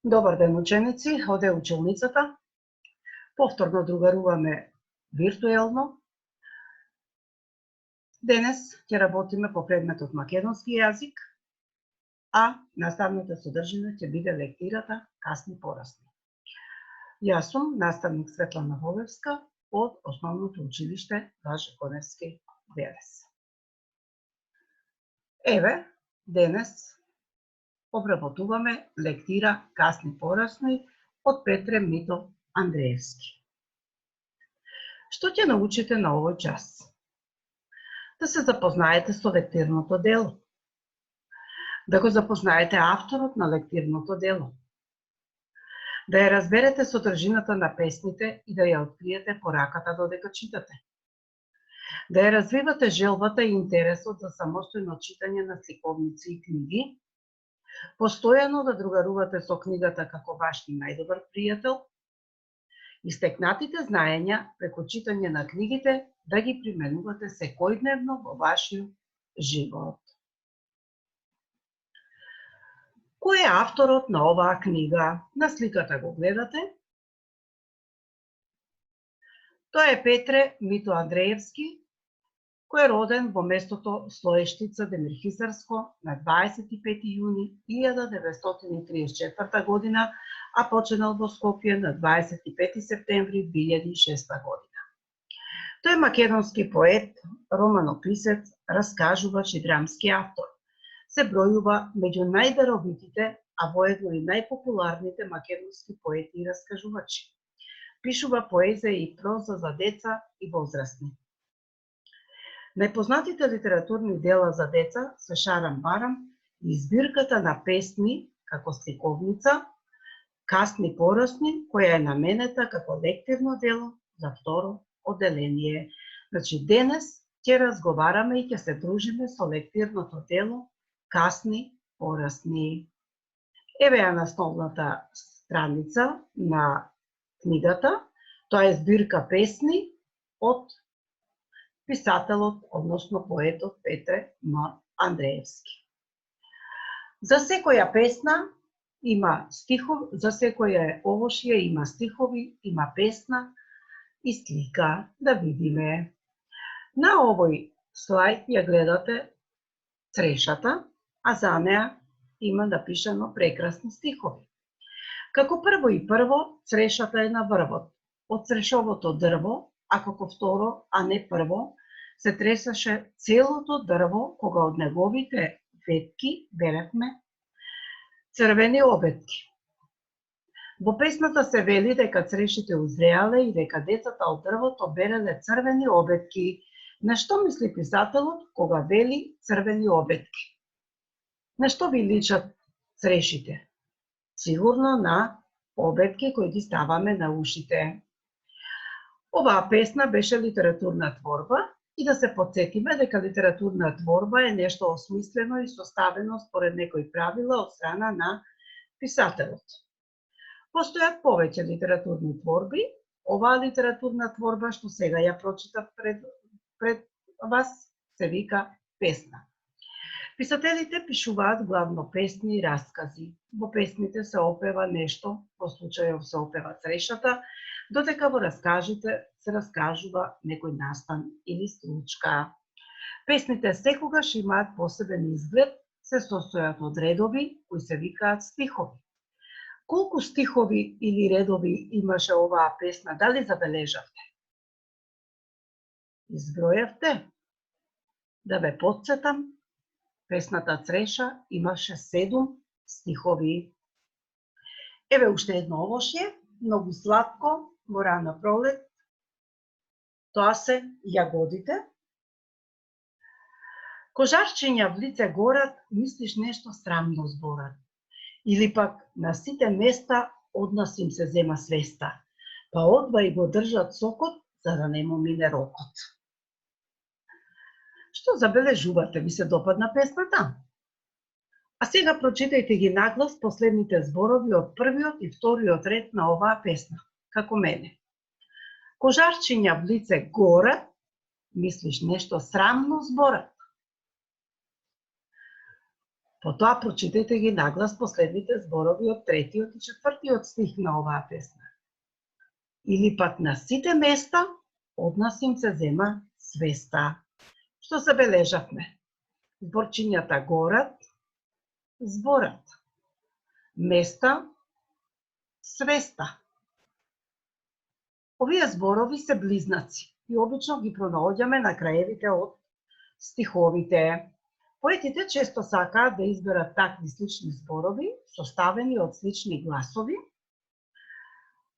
Добар ден, ученици, оде училницата. Повторно другаруваме виртуелно. Денес ќе работиме по предметот македонски јазик, а наставната содржина ќе биде лектирата касни порасни. Јас сум наставник Светлана Волевска од Основното училиште Блаже Коневски Велес. Еве, денес обработуваме лектира касни порасни од Петре Мито Андреевски. Што ќе научите на овој час? Да се запознаете со лектирното дело. Да го запознаете авторот на лектирното дело. Да ја разберете содржината на песните и да ја откриете пораката додека читате. Да ја развивате желбата и интересот за самостојно читање на сликовници и книги. Постојано да другарувате со книгата како ваш најдобар пријател. И стекнатите знаења преку читање на книгите да ги применувате секојдневно во вашиот живот. Кој е авторот на оваа книга? На сликата го гледате. Тоа е Петре Мито Андреевски, кој е роден во местото Слоештица, Демирхисарско на 25 јуни 1934 година, а починал во Скопје на 25 септември 2006 година. Тој е македонски поет, романописец, раскажувач и драмски автор. Се бројува меѓу најдаровитите, а воедно и најпопуларните македонски поети и раскажувачи. Пишува поезија и проза за деца и возрастни. Најпознатите литературни дела за деца се Шарам Барам и збирката на песни како сликовница Касни порасни, која е наменета како лектирно дело за второ одделение. Значи, денес ќе разговараме и ќе се дружиме со лектирното дело Касни порасни. Еве ја насловната страница на книгата. Тоа е збирка песни од писателот, односно поетот Петре М. Андреевски. За секоја песна има стихов, за секоја овошје има стихови, има песна и слика. Да видиме. На овој слајд ја гледате црешата, а за неа има напишано прекрасни стихови. Како прво и прво, црешата е на врвот. Од црешовото дрво, а како второ, а не прво, се тресаше целото дрво, кога од неговите ветки беревме црвени обетки. Во песната се вели дека црешите узреале и дека децата од дрвото береле црвени обетки. На што мисли писателот кога вели црвени обетки? На што ви личат црешите? Сигурно на обетки кои ги ставаме на ушите. Оваа песна беше литературна творба и да се потсетиме дека литературна творба е нешто осмислено и составено според некои правила од страна на писателот. Постојат повеќе литературни творби. Оваа литературна творба што сега ја прочитав пред вас се вика песна. Писателите пишуваат главно песни и раскази. Во песните се опева нешто, во случајов се опева црешата, додека во раскажите се раскажува некој настан или случка. Песните секогаш имаат посебен изглед, се состојат од редови кои се викаат стихови. Колку стихови или редови имаше оваа песна, дали забележавте? Избројавте? Да ве потсетам, песната Цреша имаше 7 стихови. Еве уште едно овошје, многу сладко, во рана пролет. Тоа се јагодите. Кожарчиња в лице горат, мислиш нешто срамно зборат. Или пак на сите места од нас им се зема свеста, па одва и го држат сокот, за да не му мине рокот. Што забележувате? Ви се допадна песната? А сега прочитајте ги наглас последните зборови од првиот и вториот ред на оваа песна, како мене. Кожарчиња в лице горат, мислиш нешто срамно зборат. Потоа прочитајте ги наглас последните зборови од 3-тиот и 4-тиот стих на оваа песна. Или пак на сите места од нас им се зема свеста. Што забележавме? Зборчињата горат, зборат. Места, свеста. Овие зборови се близнаци и обично ги пронаоѓаме на краевите од стиховите. Поетите често сакаат да изберат такви слични зборови, составени од слични гласови,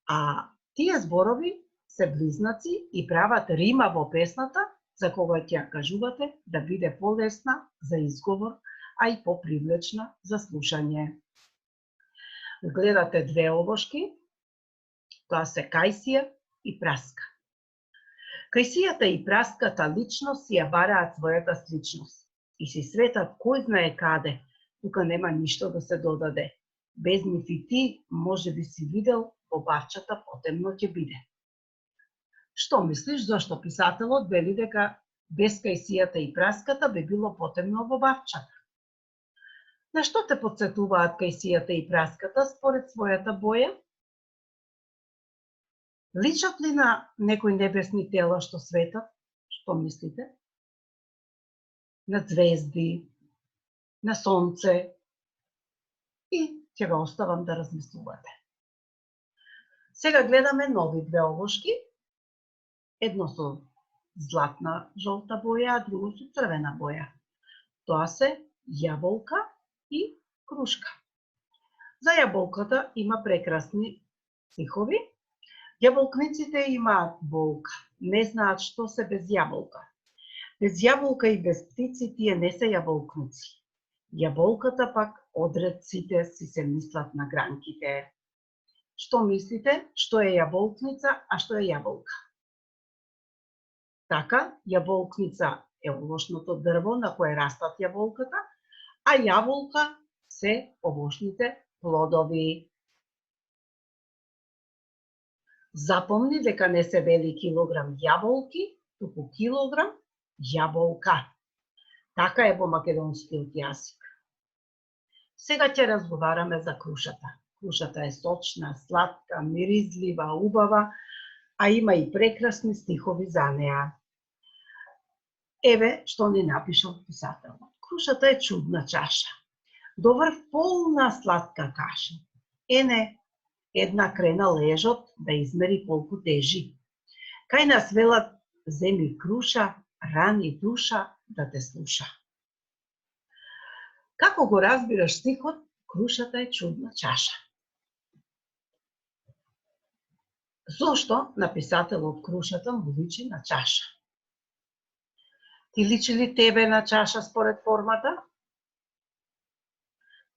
а тие зборови се близнаци и прават рима во песната, за кога ќе ја кажувате да биде полесна за изговор, а и попривлечна за слушање. Гледате две овошки, тоа се кајсија и праска. Кајсијата и праската личност ја бараат својата сличност и си светат кој знае каде, тука нема ништо да се додаде. Без нив и ти може би си видел во бавчата потемно ќе биде. Што мислиш зашто писателот вели дека без кајсијата и праската би било потемно во бавчата? На што те потсетуваат кајсијата и праската според својата боја? Личат ли на некои небесни тела што светат? Што мислите? На звезди, на сонце, и ќе ве оставам да размислувате. Сега гледаме нови две овошки. Едно со златна жолта боја, а друго со црвена боја. Тоа се јаболка и крушка. За јаболката има прекрасни стихови. Јаболкниците имаат болка, не знаат што се без јаболка. Без јаболка и без птици тие не се јаболкници. Јаболката пак одред сите си се мислат на гранките. Што мислите? Што е јаболкница, а што е јаболка? Така, јаболкница е овошното дрво на кое растат јаболката, а јаболка се овошните плодови. Запомни дека не се вели килограм јаболки, туку килограм јаболка. Така е во македонскиот јазик. Сега ќе разговараме за крушата. Крушата е сочна, сладка, миризлива, убава, а има и прекрасни стихови за неа. Еве што ни напишал писателот. Крушата е чудна чаша. До врв полна сладка каша. Ене, една крена лежот да измери колку тежи. Кај нас велат, земи круша, рани душа да те слуша. Како го разбираш стихот, крушата е чудна чаша? Зошто написателот крушата му личи на чаша? Ти личи ли тебе на чаша според формата?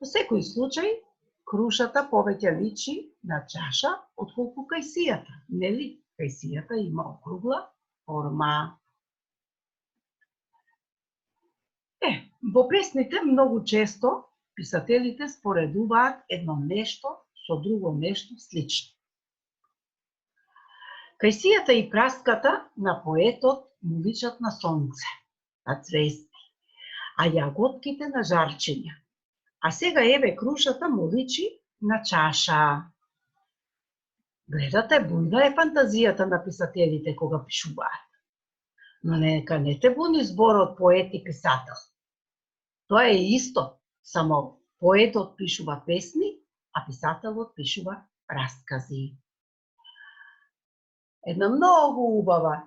Во секој случај, крушата повеќе личи на чаша отколку кајсијата, нели? Кајсијата има округла форма. Во песните многу често писателите споредуваат едно нешто со друго нешто слично. Кајсијата и праската на поетот му личат на сонце, на цвести, а јаготките на жарчиња. А сега еве крушата му личи на чаша. Гледате, бујна е фантазијата на писателите кога пишуваат. Но нека не те буни зборот поет и писател. Тоа е исто, само поетот пишува песни, а писателот пишува раскази. Една многу убава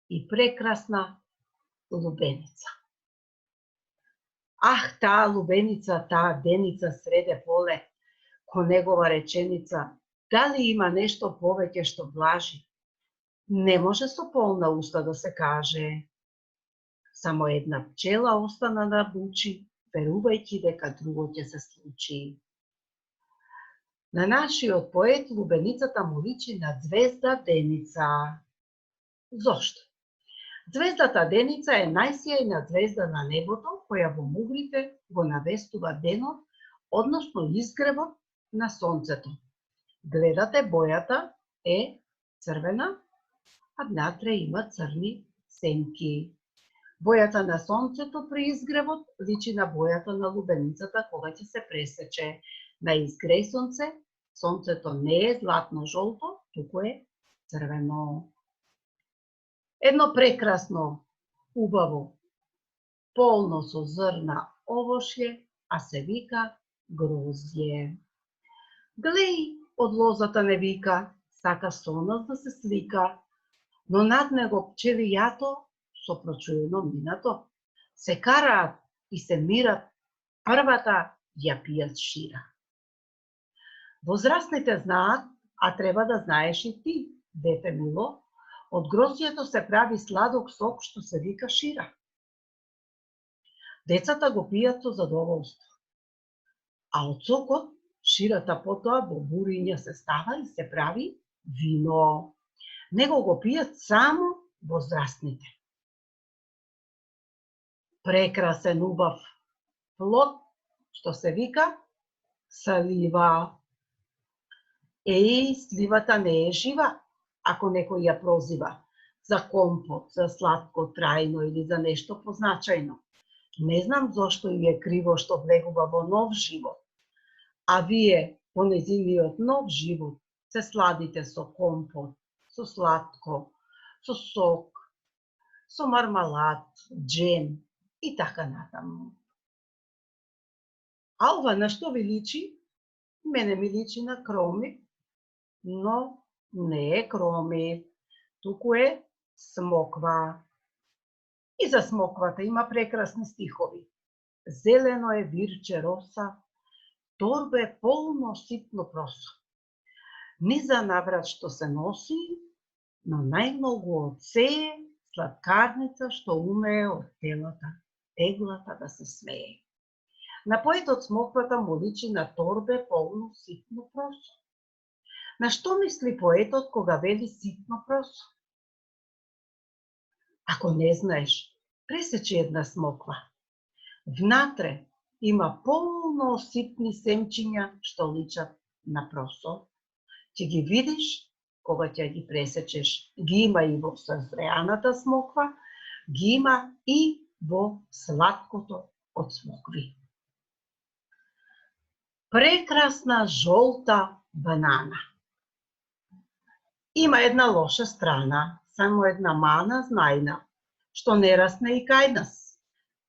и прекрасна лубеница. Ах, таа лубеница, таа деница среде поле, ко негова реченица, дали има нешто повеќе што блажи? Не може со полна уста да се каже. Само една пчела остана да бучи, верувајќи дека друго ќе се случи. На нашиот поет лубеницата му личи на звезда Деница. Зошто? Звездата Деница е најсјајна звезда на небото, која во мугрите го навестува денот, односно изгревот на сонцето. Гледате, бојата е црвена, а внатре има црни сенки. Бојата на сонцето при изгревот личи на бојата на лубеницата кога ќе се пресече. На изгреј сонце, сонцето не е златно-жолто, туку е црвено. Едно прекрасно, убаво, полно со зрна овошје, а се вика грозје. Глеј, од лозата не вика, сака со нас да се слика, но над него пчели јато со прочуено минато. Се караат и се мират, првата ја пијат шира. Возрастните знаат, а треба да знаеш и ти, дете мило, од грозјето се прави сладок сок што се вика шира. Децата го пијат со задоволство, а од сокот ширата потоа во буриња се става и се прави вино. Него го пијат само возрастните. Прекрасен, убав плод, што се вика слива. Еј, сливата не е жива, ако некој ја прозива за компот, за сладко трајно или за нешто позначајно. Не знам зошто и е криво што влегува во нов живот, а вие по нејзиниот нов живот се сладите со компот, со сладко, со сок, со мармалад, джем и така натаму. А ова на што ви личи? Мене ми личи на кромив, но не е кромив, туку е смоква. И за смоквата има прекрасни стихови. Зелено е вирче роса, торбе полно ситно просо. Низа наврат што се носи, но најмногу од се е сладкарница што умее од теглата да се смее. На поетот смоквата му личи на торбе полно ситно просо. На што мисли поетот кога вели ситно просо? Ако не знаеш, пресечи една смоква. Внатре има полно ситни семчиња што личат на просо. Ќе ги видиш кога ќе ги пресечеш. Ги има и во созреаната смоква, ги има и во сладкото од смокви. Прекрасна жолта банана. Има една лоша страна, само една мана знајна, што не расне и кај нас.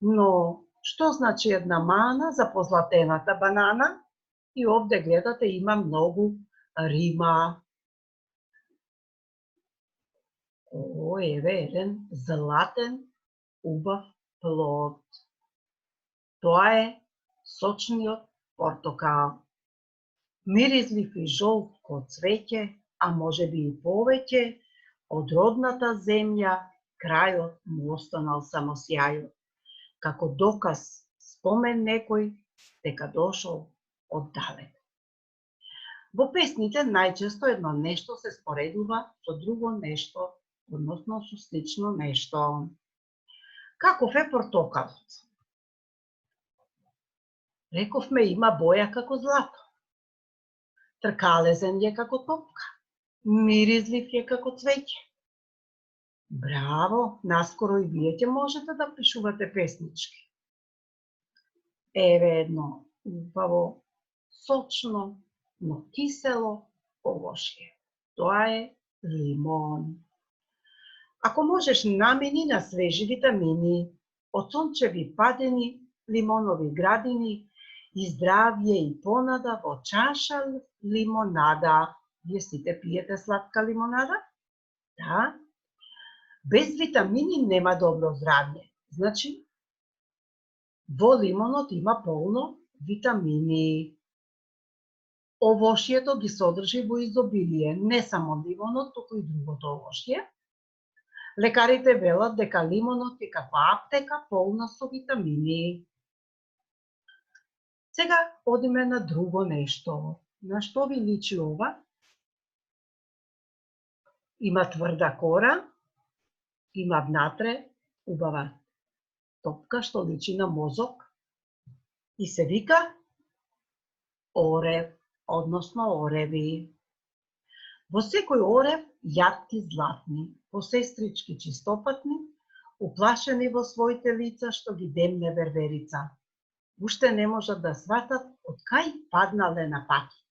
Но што значи една мана за позлатената банана? И овде гледате има многу рима. О, еве еден златен, убав плод. Тоа е сочниот портокал. Миризлив и жолт ко цвеќе, а може би и повеќе, од родната земја крајот му останал само сјајот. Како доказ, спомен некој дека дошол од далек. Во песните најчесто едно нешто се споредува со друго нешто, односно со слично нешто. Каков е портокалот? Рековме има боја како злато. Тркалезен е како топка. Миризлив е како цвеќе. Браво, наскоро и вие ќе можете да пишувате песнички. Еве едно убаво, сочно, но кисело овошје. Тоа е лимон. Ако можеш намени на свежи витамини, од сончеви падини, лимонови градини, и здравје и понада во чаша лимонада. Вие сите пиете сладка лимонада? Да? Без витамини нема добро здравје. Значи, во лимонот има полно витамини. Овошјето ги содржи во изобилие, не само лимонот, туку и другото овошје. Лекарите велат дека лимонот е како аптека полна со витамини. Сега одиме на друго нешто. На што ви личи ова? Има тврда кора, има внатре убава топка што личи на мозок и се вика орев, односно ореви. Во секој орев јатки златни, по сестрички чистопатни, уплашени во своите лица што ги демне верверица. Уште не можат да сватат од кај паднале на патот.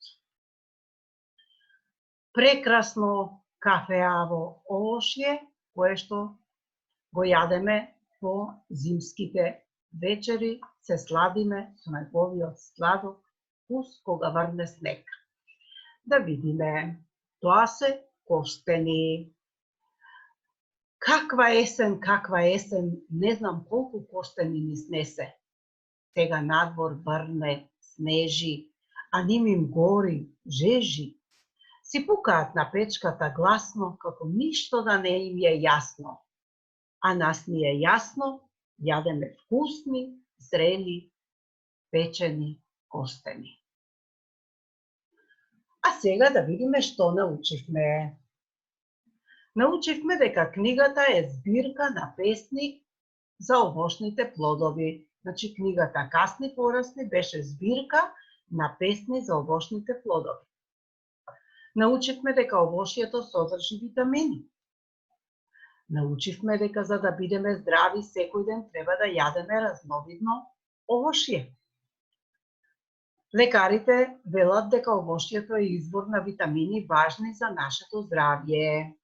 Прекрасно кафеаво овошје, кое што го јадеме по зимските вечери, се сладиме со најповиот сладок вкус кога врне снег. Да видиме, тоа се костени. Каква есен, не знам колку костени ни снесе. Сега надвор врне, снежи, а ним им гори, жежи. Си пукаат на печката гласно, како ништо да не им е јасно. А нас ни е јасно, јадеме вкусни, зрели, печени костени. А сега да видиме што научивме. Научивме дека книгата е збирка на песни за овошните плодови. Значи, книгата Касни порасни беше збирка на песни за овошните плодови. Научивме дека овошјето содржи витамини. Научивме дека за да бидеме здрави секој ден треба да јадеме разновидно овошје. Лекарите велат дека овошјето е извор на витамини важни за нашето здравје.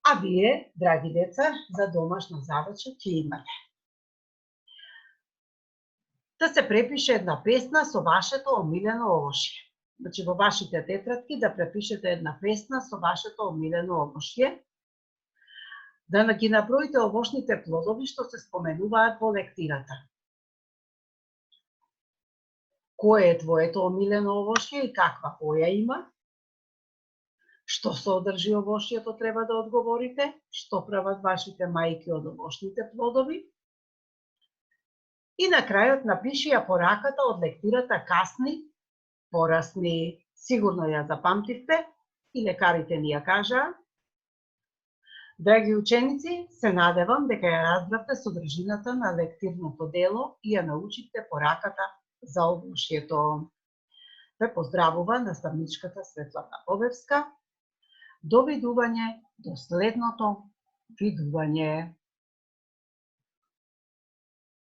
А вие, драги деца, за домашна задача ќе имате да се препише една песна со вашето омилено овошје. Значи, во вашите тетрадки да препишете една песна со вашето омилено овошје, да ги наброите овошните плодови што се споменуваат во лектирата. Кое е твоето омилено овошје и каква боја има? Што содржи овошјето треба да одговорите? Што прават вашите мајки од овошните плодови? И на крајот напиши ја пораката од лектирата Касни порасни. Сигурно ја запамтивте и лекарите ни ја кажаа. Драги ученици, се надевам дека ја разбравте содржината на лектирното дело и ја научивте пораката за овошјето. Ве поздравува наставничката Светлана Бобевска. До видување, до следното видување.